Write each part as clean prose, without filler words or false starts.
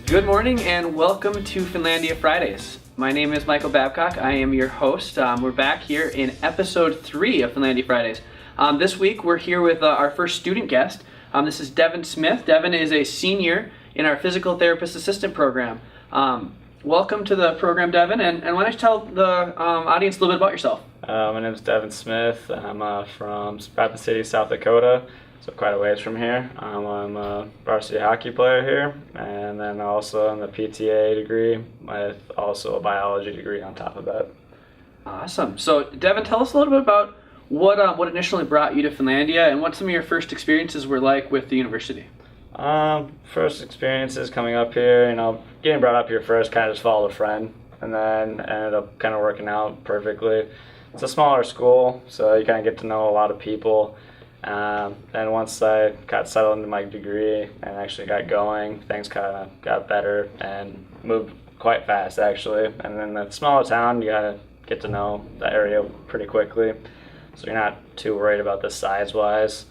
Good morning and welcome to Finlandia Fridays. My name is Michael Babcock. I am your host. We're back here in episode 3 of Finlandia Fridays. This week we're here with our first student guest. This is Devin Smith. Devin is a senior in our physical therapist assistant program. Welcome to the program, Devin, and why don't you tell the audience a little bit about yourself? My name is Devin Smith. I'm from Rapid City, South Dakota, so quite a ways from here. I'm a varsity hockey player here, and then also in the PTA degree with also a biology degree on top of that. Awesome. So, Devin, tell us a little bit about what initially brought you to Finlandia and what some of your first experiences were like with the university. First experiences coming up here, getting brought up here first, kind of just followed a friend, and then ended up kind of working out perfectly. It's a smaller school, so you kind of get to know a lot of people. And once I got settled into my degree and actually got going, things kind of got better and moved quite fast, actually. And in the smaller town, you gotta get to know the area pretty quickly, so you're not too worried about the size-wise.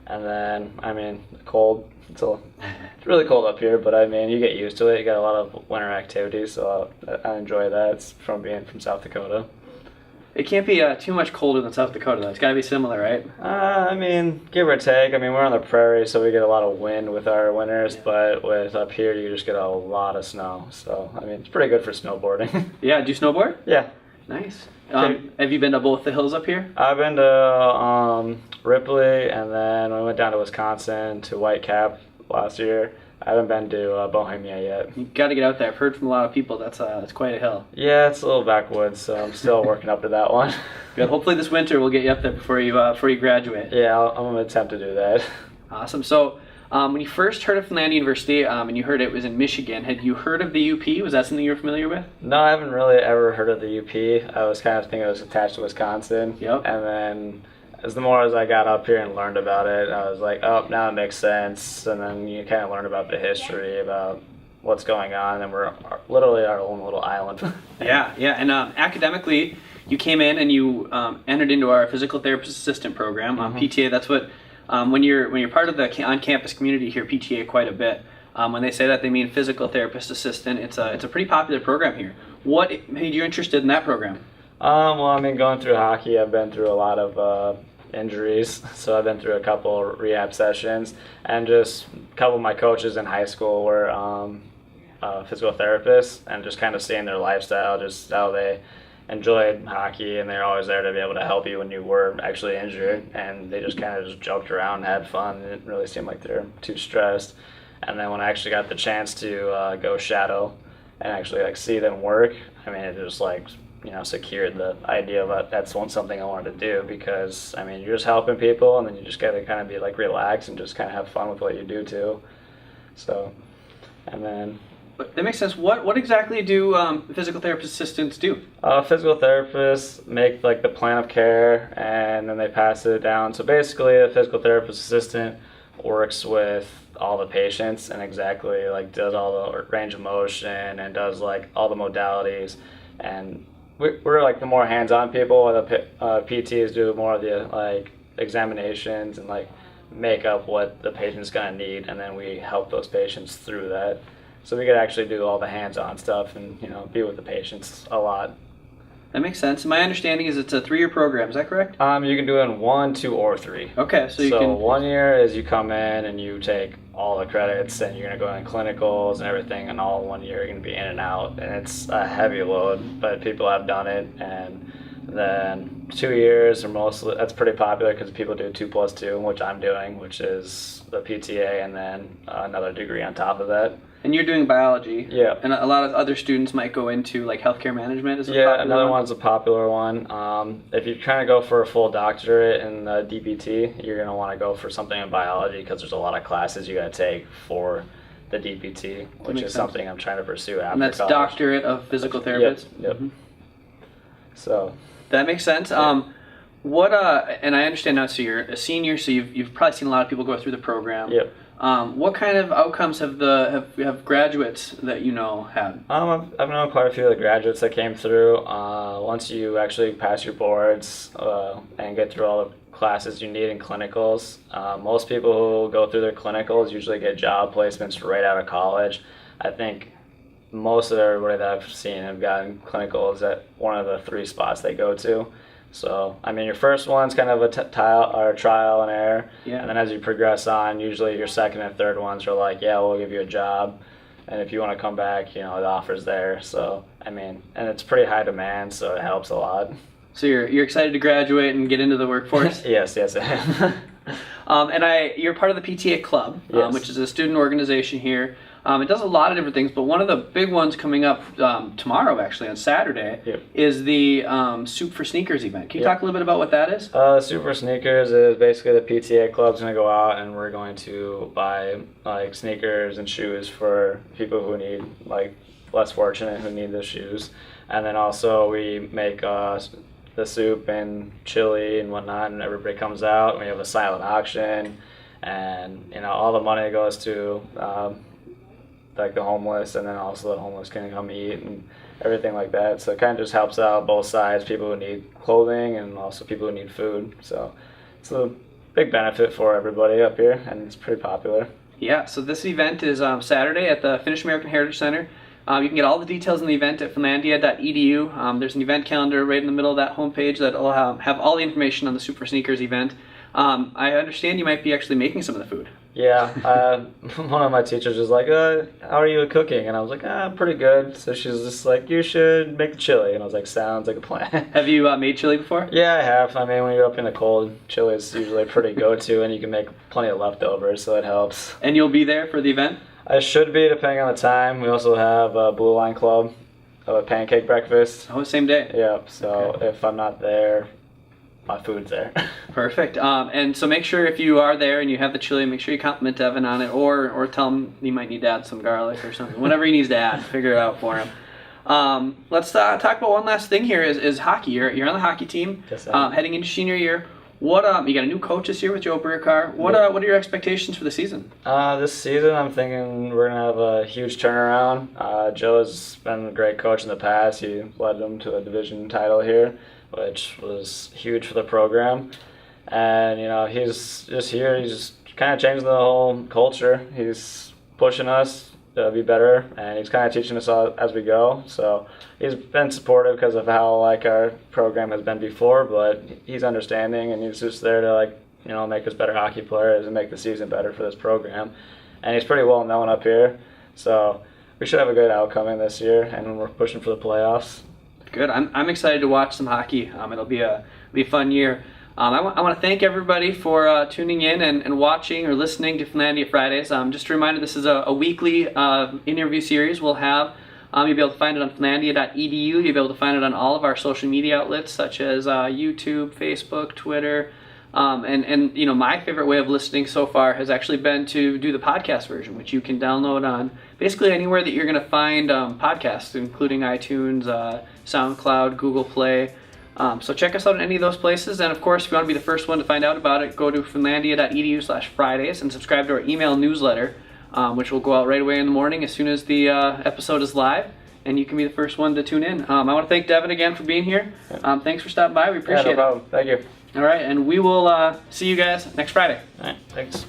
And then, cold. It's really cold up here, but you get used to it. You got a lot of winter activities, so I enjoy that. It's from being from South Dakota. It can't be too much colder than South Dakota, though. It's got to be similar, right? Give or take. We're on the prairie, so we get a lot of wind with our winters, but with up here, you just get a lot of snow. So, it's pretty good for snowboarding. Yeah, do you snowboard? Yeah. Nice. Have you been to both the hills up here? I've been to Ripley, and then we went down to Wisconsin to Whitecap last year. I haven't been to Bohemia yet. You got to get out there. I've heard from a lot of people that's quite a hill. Yeah, it's a little backwoods, so I'm still working up to that one. Good. Hopefully this winter we'll get you up there before you graduate. Yeah, I'm gonna attempt to do that. Awesome. So when you first heard of Finlandia University and you heard it was in Michigan, had you heard of the UP? Was that something you were familiar with? No, I haven't really ever heard of the UP. I was kind of thinking it was attached to Wisconsin. Yep. And then the more as I got up here and learned about it, I was like, oh, now it makes sense. And then you kind of learn about the history, about what's going on, and we're literally our own little island. Yeah. And academically, you came in and you entered into our physical therapist assistant program, PTA. That's what when you're part of the on-campus community here, PTA quite a bit. When they say that, they mean physical therapist assistant. It's a pretty popular program here. What made you interested in that program? Going through hockey, I've been through a lot of injuries, so I've been through a couple rehab sessions, and just a couple of my coaches in high school were physical therapists, and just kind of seeing their lifestyle, just how they enjoyed hockey, and they're always there to be able to help you when you were actually injured, and they just kind of just joked around and had fun. It didn't really seem like they're too stressed. And then when I actually got the chance to go shadow and actually see them work, it just secured the idea that that's something I wanted to do, because you're just helping people, and then you just gotta kind of be relaxed and just kind of have fun with what you do too. So, and then that makes sense. What exactly do physical therapist assistants do? Physical therapists make the plan of care, and then they pass it down. So basically, a physical therapist assistant works with all the patients and exactly does all the range of motion and does all the modalities. And we're the more hands-on people. The PTs do more of the examinations and make up what the patient's gonna need, and then we help those patients through that. So we could actually do all the hands-on stuff and be with the patients a lot. That makes sense. My understanding is it's a 3-year program. Is that correct? You can do it in 1, 2, or 3. Okay, so 1 year is you come in and you take all the credits, and you're gonna go in clinicals and everything, and all 1 year you're gonna be in and out, and it's a heavy load, but people have done it. And then 2 years are mostly, that's pretty popular because people do 2+2, which I'm doing, which is the PTA, and then another degree on top of that. And you're doing biology. Yeah. And a lot of other students might go into healthcare management. Another one's a popular one. If you're trying to go for a full doctorate in DPT, you're going to want to go for something in biology, because there's a lot of classes you got to take for the DPT, which is something I'm trying to pursue after college. And that's doctorate of physical therapist? Yep. Mm-hmm. So that makes sense. Yeah. And I understand now, so you're a senior, so you've probably seen a lot of people go through the program. Yep. What kind of outcomes have graduates that had? I've known quite a few of the graduates that came through. Once you actually pass your boards and get through all the classes you need in clinicals, most people who go through their clinicals usually get job placements right out of college. I think most of everybody that I've seen have gotten clinicals at one of the 3 spots they go to. So, I mean, your first one's kind of a trial and error. Yeah. And then as you progress on, usually your second and third ones are like, yeah, we'll give you a job. And if you want to come back, the offer's there. So, I mean, and it's pretty high demand, so it helps a lot. So you're excited to graduate and get into the workforce? Yes, I am. And you're part of the PTA Club, Yes. which is a student organization here. It does a lot of different things, but one of the big ones coming up tomorrow, actually, on Saturday, Yep. is the Soup for Sneakers event. Can you Yep. talk a little bit about what that is? Super Sneakers is basically the PTA Club's going to go out and we're going to buy like sneakers and shoes for people who need, like, less fortunate who need the shoes. And then also we make the soup and chili and whatnot, and everybody comes out and we have a silent auction, and all the money goes to like the homeless, and then also the homeless can come eat and everything like that. So it kind of just helps out both sides, people who need clothing and also people who need food. So it's a big benefit for everybody up here, and it's pretty popular. Yeah, so this event is Saturday at the Finnish American Heritage Center. You can get all the details on the event at finlandia.edu. There's an event calendar right in the middle of that homepage that will have all the information on the Soup for Sneakers event. I understand you might be actually making some of the food. Yeah, one of my teachers was like, how are you at cooking? And I was like, pretty good. So she was just like, you should make the chili. And I was like, sounds like a plan. Have you made chili before? Yeah, I have. I mean, when you're up in the cold, chili is usually pretty go-to, and you can make plenty of leftovers, so it helps. And you'll be there for the event? I should be, depending on the time. We also have a Blue Line Club, a pancake breakfast. Oh, same day? Yep, so Okay. if I'm not there, my food's there. Perfect. And so make sure if you are there and you have the chili, make sure you compliment Devin on it, or tell him you might need to add some garlic or something. Whatever he needs to add, figure it out for him. Let's talk about one last thing here is hockey. You're on the hockey team, Yes, I am. heading into senior year. What you got a new coach this year with Joe Burkar. What are your expectations for the season? This season, I'm thinking we're going to have a huge turnaround. Joe's been a great coach in the past. He led them to a division title here, which was huge for the program. And, he's just here. He's just kind of changing the whole culture. He's pushing us to be better, and he's kind of teaching us all as we go. So he's been supportive because of how our program has been before, but he's understanding, and he's just there to make us better hockey players and make the season better for this program. And he's pretty well known up here, so we should have a good outcome in this year, and we're pushing for the playoffs. Good. I'm excited to watch some hockey. It'll be a fun year. I want to thank everybody for tuning in and watching or listening to Finlandia Fridays. Just a reminder, this is a weekly interview series we'll have. You'll be able to find it on finlandia.edu. You'll be able to find it on all of our social media outlets such as YouTube, Facebook, Twitter. And my favorite way of listening so far has actually been to do the podcast version, which you can download on basically anywhere that you're going to find podcasts, including iTunes, SoundCloud, Google Play. So check us out in any of those places. And of course, if you want to be the first one to find out about it, go to finlandia.edu/Fridays and subscribe to our email newsletter, which will go out right away in the morning as soon as the episode is live. And you can be the first one to tune in. I want to thank Devin again for being here. Thanks for stopping by. We appreciate No problem. Thank you. it. All right, and we will see you guys next Friday. All right, thanks.